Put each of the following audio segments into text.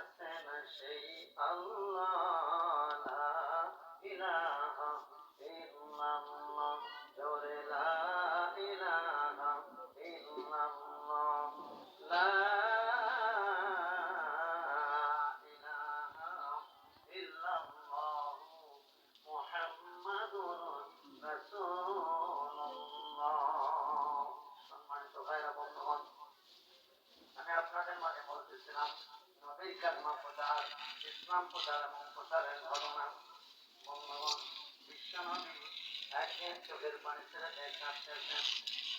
আছেন সেই আল্লাহ, লা ইলাহা ইল্লাল্লাহ, জোরে লা ইলাহা ইল্লাল্লাহ, লা ইলাহা ইল্লাল্লাহ, মুহাম্মাদুর রাসূলুল্লাহ। সম্মানিত ভাইরা বন্ধুগণ, আমি আপনাদের মাঝে বলতেছিলাম নবীর কালিমা প্রচার, ইসলাম প্রচার এবং প্রচারের ঘটনা। বন্ধুগণ, বিশ্বনবী একদিন চোখের পানি ছেড়ে কাঁদতেছেন।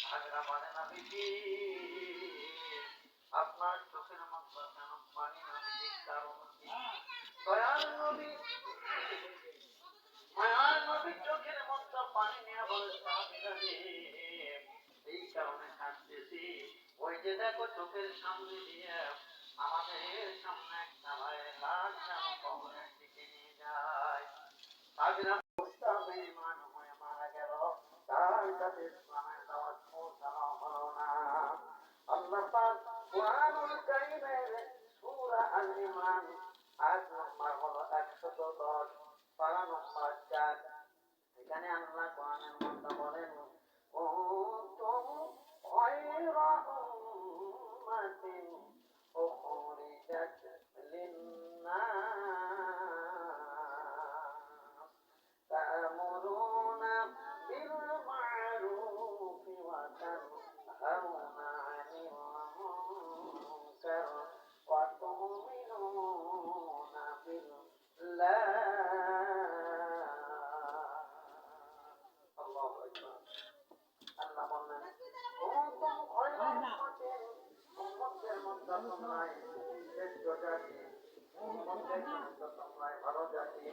ভাগরা বলে, নবীজি আপনার চোখের মধ্যে কেন পানি? নবীজি কারণ কি? দয়াল নবী, মায়ার নবী চোখের মধ্যে পানি নিয়ে বলেছে, এই কারণে কাঁদতেছি, ওই যে দেখো চোখের সামনে দিয়ে আমাদের সামনে একটা ভাই লাশ যেন কবরের দিকে নিয়ে যায়। বেঈমান হয়ে মারা গেল, তার কাছে ইসলামের দাওয়াত পৌঁছানো হলো না। আল্লাহ পাক কুরআনুল কারীমের সূরা আল ইমরান আয়াত নম্বর হলো 110, পারা নম্বর 4। এখানে আল্লাহ কোরআনের মধ্যে বলেন, কুনতুম খায়রা উম্মাতিন উখরিজাত লিন-নাস তা'মুরুনা বিল-মা'রুফি ওয়া তানহাউনা 'আনিল মুনকার ওয়া তু'মিনুনা বিল্লাহ। আল্লাহু আকবার। আল্লাহ বললেন, কুনতুম খায়রা উম্মাতিন, উম্মতের মধ্যে তোমরাই শ্রেষ্ঠ জাতি, উম্মতের মধ্যে তোমরাই ভালো জাতি।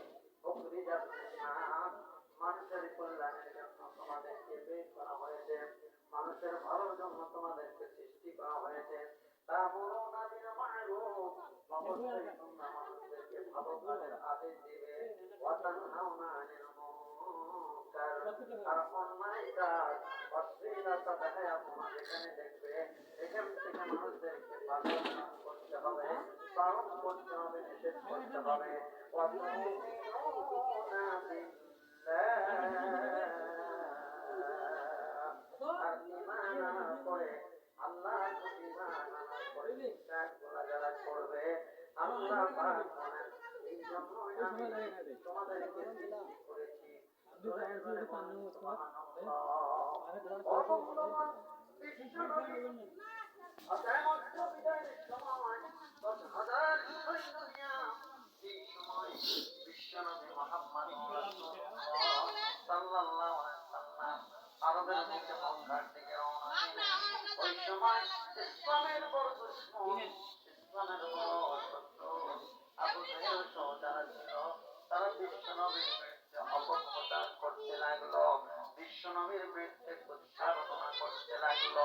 উখরিজাত লিন-নাস, মানুষের কল্যাণের জন্য তোমাদেরকে বের করা হয়েছে, মানুষের ভালোর জন্য তোমাদেরকে সৃষ্টি করা হয়েছে। তা'মুরুনা বিল-মা'রুফ, অবশ্যই তোমরা মানুষদেরকে ভালো কাজের আদেশ দিবে। ওয়া তানহাউনা আনিল মুনকার, আর অন্যায় কাজ, অশ্লীলতা দেখায়া তোমরা যেখানে দেখবে এখান থেকে মানুষদেরকে বারণ করতে হবে, বারণ করতে হবে, নিষেধ করতে হবে। ওয়া তু'মিনুনা বিল্লাহ, আর ঈমান আনার পরে আল্লাহ ঈমান আনার পরে কাজগুলো যারা করবে, আল্লাহ পাক বলেন, এই জন্যই আমি তোমাদেরকে সৃষ্টি করেছি। জোরে জোরে বলেন সুবহানাল্লাহ। অবন্ধমান বিশ্বনবী মধ্য বিদায়ের সময় 10,000 সৈন্য নিয়া, এই সময় বিশ্বনবী মুহাম্মদ রাসূলুল্লাহ সাল্লাল্লাহু আলাইহি ওয়াসাল্লাম আরবের দিকে মক্কার দিকে রওনা দিলেন। ওই সময় ইসলামের বড় দুশমন, ইসলামের বড় শত্রু আবু জাহেল সহ যারা ছিল, তারা বিশ্বনবীর বিরুদ্ধে অপপ্রচার করতে লাগলো, বিশ্বনবীর বিরুদ্ধে প্রচারণা করতে লাগলো।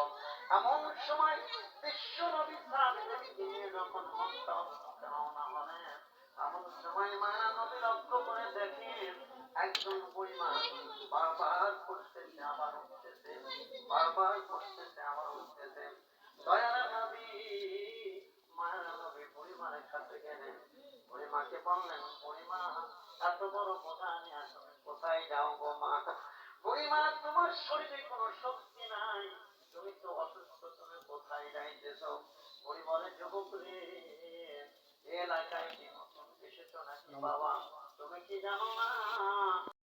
এমন সময় বিশ্বনবী সাহাবীদেরকে নিয়ে যখন মক্কা অভিমুখে রওনা হলেন, এমন সময় মায়া নবী লক্ষ্য করে দেখেন একজন পরিমাণ বারবার করতেছে আবার উঠতেছে, বারবার করতেছে আবার উঠতেছে। দয়ার নবী, মায়া নবী পরিমাণের কাছে গেলেন, পরিমাকে বললেন, পরিমা এত বড় বোঝা নিয়ে আসলে কোথায় যাও গো মা? পরিমা, তোমার শরীরে কোনো শক্তি নাই, তুমি তো অসুস্থ, তুমি কোথায় যাইতেছ? পরিবারের যুবক রে, এলাকায় কি নতুন এসেছো নাকি বাবা? তুমি কি জানো না